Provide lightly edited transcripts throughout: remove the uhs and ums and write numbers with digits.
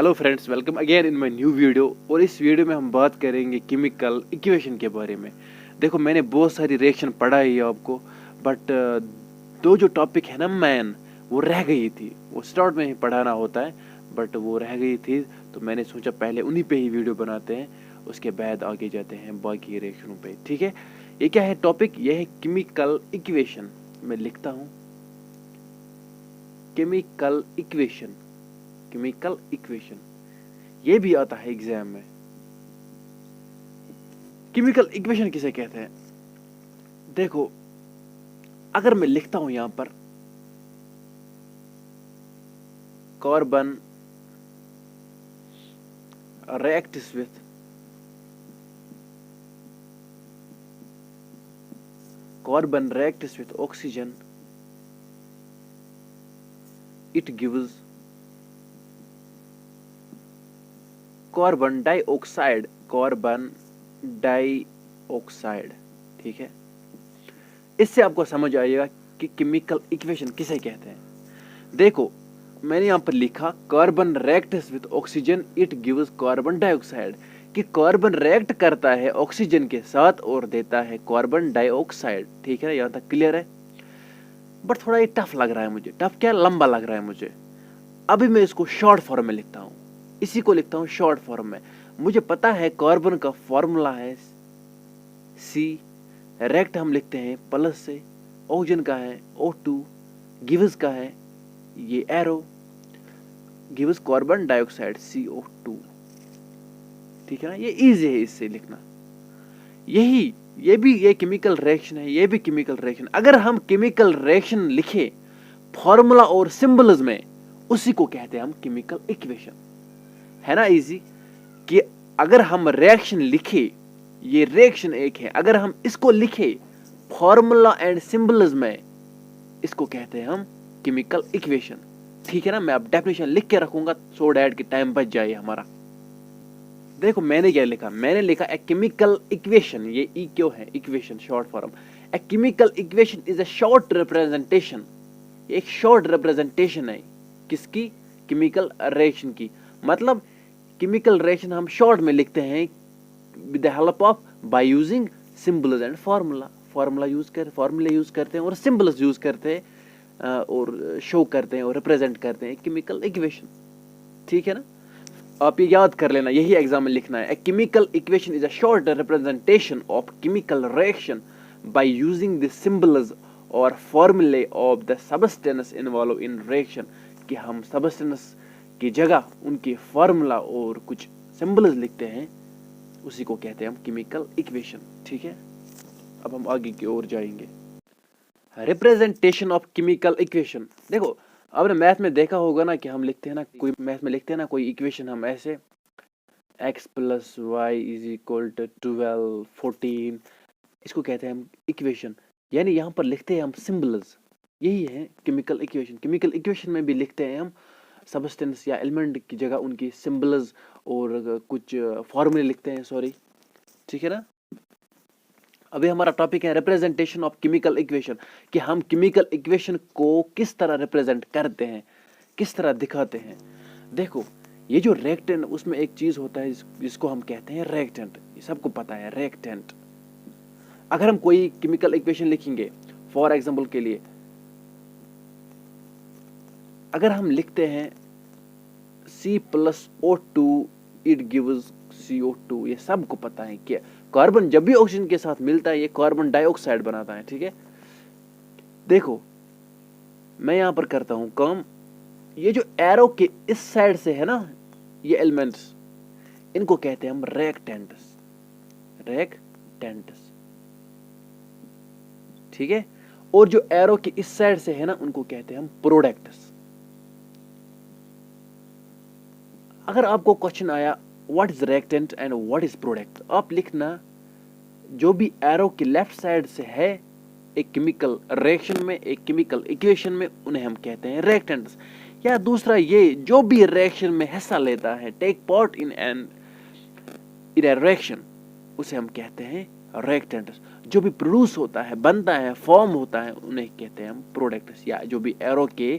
Hello friends, welcome again in my new video. और इस video में हम बात करेंगे केमिकल इक्वेशन के बारे में। देखो, मैंने बहुत सारी रिएक्शन पढ़ा ही है आपको, बट दो जो टॉपिक है ना मैन, वो रह गई थी। वो स्टार्ट में ही पढ़ाना होता है, बट वो रह गई थी, तो मैंने सोचा पहले उन्हीं पे ही वीडियो बनाते हैं, उसके बाद आगे जाते हैं बाकी रिएक्शनों पे। ठीक है, ये क्या है टॉपिक? ये है केमिकल इक्वेशन। मैं लिखता हूँ केमिकल इक्वेशन। केमिकल इक्वेशन ये भी आता है एग्जाम में। केमिकल इक्वेशन किसे कहते हैं? देखो, अगर मैं लिखता हूं यहां पर carbon reacts with oxygen, it gives carbon dioxide. ठीक है, इससे आपको समझ आएगा कि केमिकल इक्वेशन किसे कहते हैं। देखो, मैंने यहां पर लिखा carbon reacts with oxygen, it gives carbon dioxide, कि कार्बन रिएक्ट करता है ऑक्सीजन के साथ और देता है कार्बन डाइऑक्साइड। ठीक है, यहां तक क्लियर है? बट थोड़ा ये टफ लग रहा है मुझे। टफ क्या, लंबा लग रहा है मुझे। अभी मैं इसको शॉर्ट फॉर्म में लिखता हूं, इसी को लिखता हूं शॉर्ट फॉर्म में। मुझे पता है कार्बन का फॉर्मूला है सी, रेक्ट हम लिखते हैं प्लस से, ऑक्सीजन का है O2, गिव्स का है ये arrow, gives carbon dioxide CO2। ठीक है ना, ये इजी है इससे लिखना। ये भी ये केमिकल रिएक्शन है, ये भी केमिकल रिएक्शन। अगर हम केमिकल रिएक्शन लिखे फॉर्मूला और सिंबल्स में, उसी को कहते हैं हम केमिकल इक्वेशन। है ना इजी? कि अगर हम रिएक्शन लिखे, ये रिएक्शन एक है, अगर हम इसको लिखे फॉर्मूला एंड सिंबल्स में, इसको कहते हैं हम केमिकल इक्वेशन। ठीक है ना, मैं अब डेफिनेशन लिख के रखूंगा सो डैट कि टाइम बच जाए हमारा। देखो, मैंने क्या लिखा? मैंने लिखा ए केमिकल इक्वेशन। ये ई क्यों है? Equation short form. A chemical equation is a short representation. एक शॉर्ट रिप्रेजेंटेशन है किसकी? केमिकल रिएक्शन की। मतलब केमिकल रिएक्शन हम शॉर्ट में लिखते हैं with the help of by using symbols and formula. फार्मूले यूज करते हैं और सिंबल्स यूज करते हैं, और शो करते हैं और रिप्रेजेंट करते हैं केमिकल इक्वेशन। ठीक है ना, आप ये याद कर लेना, यही एग्जाम में लिखना है। A chemical equation is a short representation of chemical reaction by using the symbols और फॉर्मूले of the substance involve in reaction. कि हम सब्सटेंस की जगह उनके फॉर्मूला और कुछ सिंबल्स लिखते हैं, उसी को कहते हैं हम केमिकल इक्वेशन। ठीक है, अब हम आगे की ओर जाएंगे। Representation of chemical equation. देखो, आपने मैथ में देखा होगा ना कि हम लिखते हैं ना, कोई मैथ में लिखते हैं ना कोई इक्वेशन, हम ऐसे x + y = 12 14, इसको कहते हैं हम इक्वेशन। यानी यहाँ पर लिखते हैं हम सिंबल्स, यही है केमिकल इक्वेशन। केमिकल इक्वेशन में भी लिखते हैं हम सब्सटेंस या एलिमेंट की जगह उनकी सिंबल्स और कुछ फॉर्मूले लिखते हैं, सॉरी। ठीक है ना, अभी हमारा टॉपिक है रिप्रेजेंटेशन ऑफ केमिकल इक्वेशन, कि हम केमिकल इक्वेशन को किस तरह रिप्रेजेंट करते हैं, किस तरह दिखाते हैं। देखो, ये जो रिएक्टेंट, उसमें एक चीज होता है जिसको हम कहते हैं रिएक्टेंट। ये सबको पता है रिएक्टेंट। अगर हम कोई केमिकल इक्वेशन लिखेंगे, फॉर एग्जांपल के लिए अगर हम लिखते हैं C+O2 इट गिव्स CO2, ये सबको पता है कि कार्बन जब भी ऑक्सीजन के साथ मिलता है ये कार्बन डाइऑक्साइड बनाता है। ठीक है, देखो मैं यहां पर करता हूं काम, ये जो एरो के इस साइड से है ना, ये एलिमेंट्स, इनको कहते हैं हम रिएक्टेंट्स। ठीक है, और जो एरो के इस साइड से है ना, उनको कहते हैं हम प्रोडक्ट्स। अगर आपको क्वेश्चन आया what is reactant and what is product, आप लिखना जो भी एरो के लेफ्ट साइड से है एक केमिकल रिएक्शन में, एक केमिकल इक्वेशन में, उन्हें हम कहते हैं रिएक्टेंट्स। या दूसरा, ये जो भी रिएक्शन में हिस्सा लेता है, take part in an reaction, उसे हम कहते हैं रिएक्टेंट्स। जो भी प्रोड्यूस होता है, बनता है, फॉर्म होता है, उन्हें कहते हैं हम प्रोडक्ट्स। या जो भी एरो के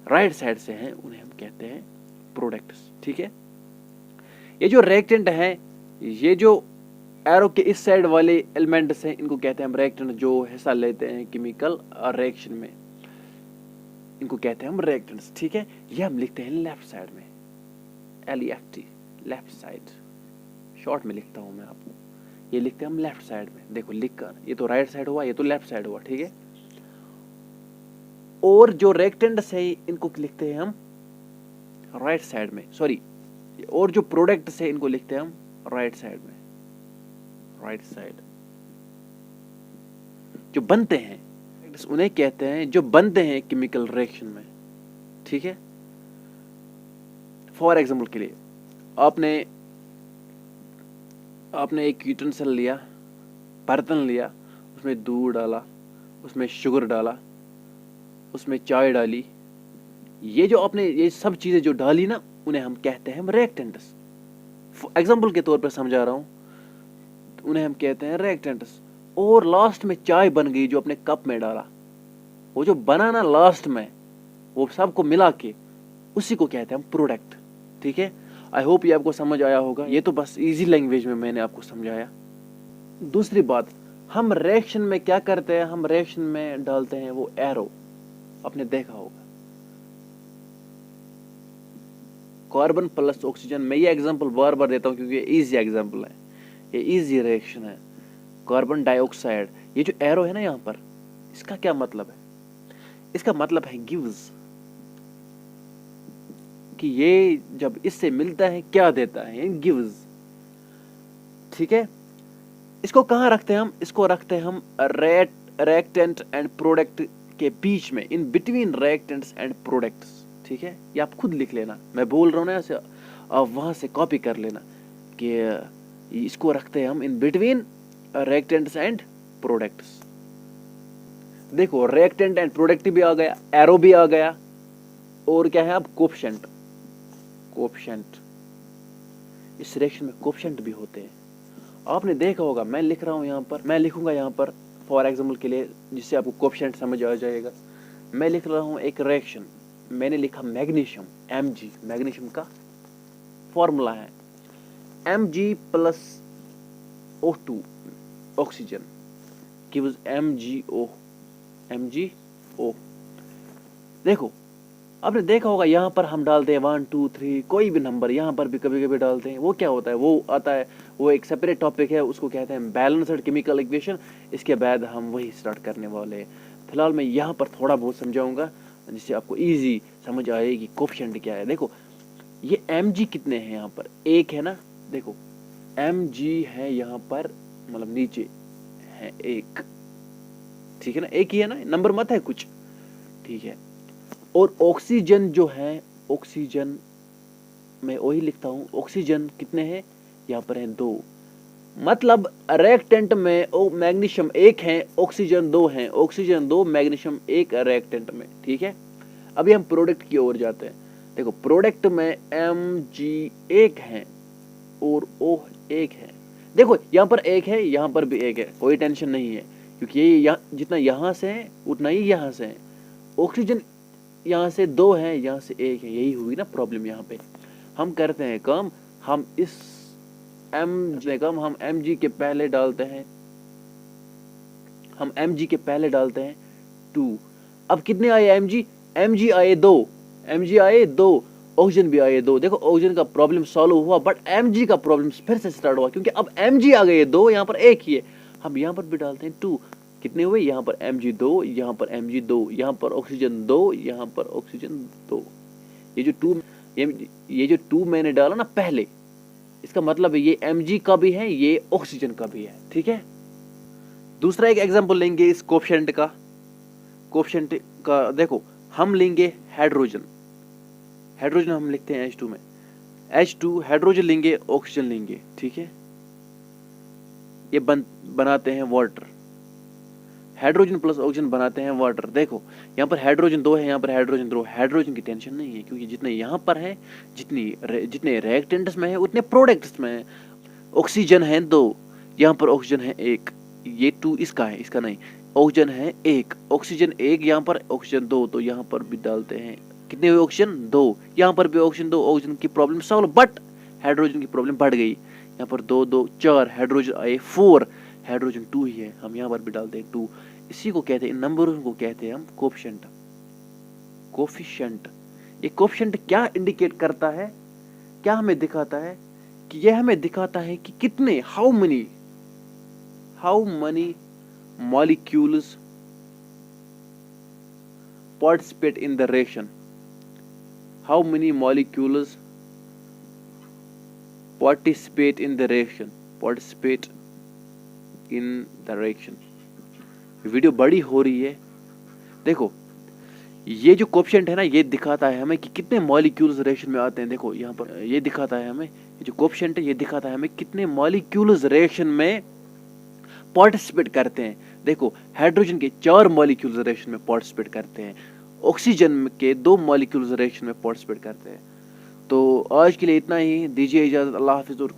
राइट साइड से हैं, उन्हें हम कहते हैं प्रोडक्ट्स। ठीक है, ये जो रिएक्टेंट है, ये जो एरो के इस साइड वाले एलिमेंट्स हैं, इनको कहते हैं हम रिएक्टेंट, जो हिस्सा लेते हैं केमिकल रिएक्शन में, इनको कहते हैं हम रिएक्टेंट्स। ठीक है, ये हम लिखते हैं लेफ्ट साइड में, LEFT, लेफ्ट साइड, शॉर्ट में लिखता हूं मैं आपको, ये लिखते हैं हम लेफ्ट साइड में। देखो लिखकर, ये तो राइट साइड हुआ, ये तो लेफ्ट साइड हुआ। ठीक है, और जो रिएक्टेंट्स है इनको लिखते हैं हम राइट साइड में, सॉरी, और जो प्रोडक्ट्स है इनको लिखते हैं हम राइट साइड में, राइट साइड। जो बनते हैं उन्हें कहते हैं जो बनते हैं केमिकल रिएक्शन में। ठीक है, फॉर एग्जांपल के लिए आपने एक यूटेंसिल लिया, बर्तन लिया, उसमें दूध डाला, उसमें शुगर डाला, उसमें चाय डाली, ये जो आपने ये सब चीजें जो डाली ना, उन्हें हम कहते हैं रिएक्टेंट्स। एग्जांपल के तौर पर समझा रहा हूं, तो उन्हें हम कहते हैं रिएक्टेंट्स। और लास्ट में चाय बन गई जो अपने कप में डाला, वो जो बना ना लास्ट में, वो सबको मिला के, उसी को कहते हैं हम प्रोडक्ट। ठीक है, आई होप ये आपको समझ आया होगा। ये तो बस इजी लैंग्वेज में मैंने आपको समझाया। दूसरी बात, हम रिएक्शन में क्या करते हैं, हम रिएक्शन में डालते हैं वो एरो, आपने देखा होगा, कार्बन प्लस ऑक्सीजन। मैं ये एग्जांपल बार बार देता हूं क्योंकि ये इजी एग्जांपल है, ये इजी रिएक्शन है। कार्बन डाइऑक्साइड, ये जो एरो है ना यहाँ पर, इसका क्या मतलब है? इसका मतलब है गिव्स, कि ये जब इससे मिलता है क्या देता है, गिव्स। ठीक है, इसको कहां रखते हैं हम? इसको रखते हैं हम रिएक्टेंट एंड प्रोडक्ट के बीच में, in between reactants and products. ठीक है, ये आप खुद लिख लेना, मैं बोल रहा हूं ना ऐसे, आप वहां से कॉपी कर लेना कि इसको रखते हैं हम in between reactants and products. देखो रिएक्टेंट एंड प्रोडक्ट भी आ गया, एरो भी आ गया, और क्या है अब कोफिशिएंट। कोफिशिएंट, इस रिएक्शन में कोफिशिएंट भी होते हैं, आपने देखा होगा। मैं लिख रहा हूं यहां पर, मैं लिखूंगा यहां पर फॉर एग्जांपल के लिए, जिससे आपको कोफिशिएंट समझ आ जाएगा। मैं लिख रहा हूं एक रिएक्शन, मैंने लिखा मैग्नीशियम, Mg, मैग्नीशियम का फॉर्मूला है Mg plus O2 oxygen gives MgO, MgO। देखो आपने देखा होगा यहाँ पर हम डालते हैं 1 2 3 कोई भी नंबर, यहाँ पर भी कभी कभी डालते हैं। वो क्या होता है, वो आता है, वो एक सेपरेट टॉपिक है, उसको कहते हैं बैलेंस्ड केमिकल इक्वेशन। इसके बाद हम वही स्टार्ट करने वाले हैं। फिलहाल मैं यहाँ पर थोड़ा बहुत समझाऊंगा जिससे आपको इजी समझ आएगी कोफिशिएंट क्या है। देखो ये Mg कितने हैं यहाँ पर, एक है ना, देखो Mg है यहाँ पर, मतलब नीचे है एक, ठीक है ना, एक ही है ना, नंबर मत है कुछ, ठीक है। और ऑक्सीजन जो है, ऑक्सीजन मैं वही लिखता हूं, ऑक्सीजन कितने हैं यहाँ पर हैं 2, मतलब रिएक्टेंट में मैग्नीशियम 1 है, ऑक्सीजन 2 है, ऑक्सीजन 2 मैग्नीशियम 1 रिएक्टेंट में। ठीक है, अभी हम प्रोडक्ट की ओर जाते हैं। देखो प्रोडक्ट में Mg1 है और O1 है। देखो यहाँ पर 1 है, यहाँ पर भी 1 है, कोई टेंशन नहीं है, क्योंकि ये जितना यहाँ से है उतना ही यहाँ से है। ऑक्सीजन यहाँ से 2 है, यहाँ से 1 है, यही हुई ना प्रॉब्लम। यहाँ पे हम करते हैं काम, हम इस हम Mg के पहले डालते हैं, हम Mg के पहले डालते हैं 2। अब कितने आए Mg आए 2, Mg आए 2, ऑक्सीजन भी आए 2। देखो ऑक्सीजन का प्रॉब्लम सॉल्व हुआ, बट Mg का प्रॉब्लम फिर से स्टार्ट हुआ, क्योंकि अब Mg आ गए 2, यहाँ पर 1 ही है। हम यहाँ पर भी डालते हैं 2, कितने हुए, यहाँ पर Mg 2, यहाँ पर Mg 2, यहाँ पर ऑक्सीजन 2, यहाँ पर ऑक्सीजन 2। ये जो 2 मैंने डाला ना पहले, इसका मतलब है ये Mg का भी है, ये ऑक्सीजन का भी है। ठीक है, दूसरा एक एग्जांपल लेंगे इस कोफिशिएंट का। देखो हम लेंगे हाइड्रोजन, हाइड्रोजन हम लिखते हैं H2 में, H2 हाइड्रोजन लेंगे, ऑक्सीजन लेंगे। ठीक है, ये बनाते हैं वाटर, हाइड्रोजन प्लस ऑक्सीजन बनाते हैं वाटर। देखो यहाँ पर हाइड्रोजन 2 है, यहाँ पर हाइड्रोजन 2, हाइड्रोजन की टेंशन नहीं है, क्योंकि जितने यहाँ पर है, जितने रिएक्टेंट्स में है उतने प्रोडक्ट्स में है। ऑक्सीजन है 2, यहाँ पर ऑक्सीजन है 1, ये 2 इसका है, इसका नहीं। ऑक्सीजन है 1, ऑक्सीजन 1, यहाँ पर ऑक्सीजन 2, तो यहाँ पर भी डालते हैं, कितने हुए ऑक्सीजन 2, यहाँ पर भी ऑक्सीजन 2, ऑक्सीजन की प्रॉब्लम सॉल्व। बट हाइड्रोजन की प्रॉब्लम बढ़ गई, यहाँ पर 2 2 4 हाइड्रोजन आए, 4 हाइड्रोजन 2 ही है, हम यहाँ पर भी डालते हैं 2। इसी को कहते हैं, इन नंबरों को कहते हैं हम कोफिशिएंट। कोफिशिएंट, ये कोफिशिएंट क्या इंडिकेट करता है, क्या हमें दिखाता है, कि यह हमें दिखाता है कि कितने, how many molecules participate in the reaction, how many molecules participate in the reaction, video बड़ी हो रही है। देखो ये जो कोफिशिएंट है ना, ये दिखाता है हमें कि कितने मॉलिक्यूल्स रिएक्शन में आते हैं। देखो यहाँ पर ये दिखाता है हमें, ये जो कोफिशिएंट है ये दिखाता है हमें कितने मॉलिक्यूल्स रिएक्शन में पार्टिसिपेट करते हैं। देखो हाइड्रोजन के 4 मॉलिक्यूल्स रिएक्शन में पार्टिसिपेट करते हैं, ऑक्सीजन के 2 मॉलिक्यूल्स रिएक्शन में पार्टिसिपेट करते हैं। तो आज के लिए इतना ही, दीजिए इजाजत, अल्लाह हाफिज और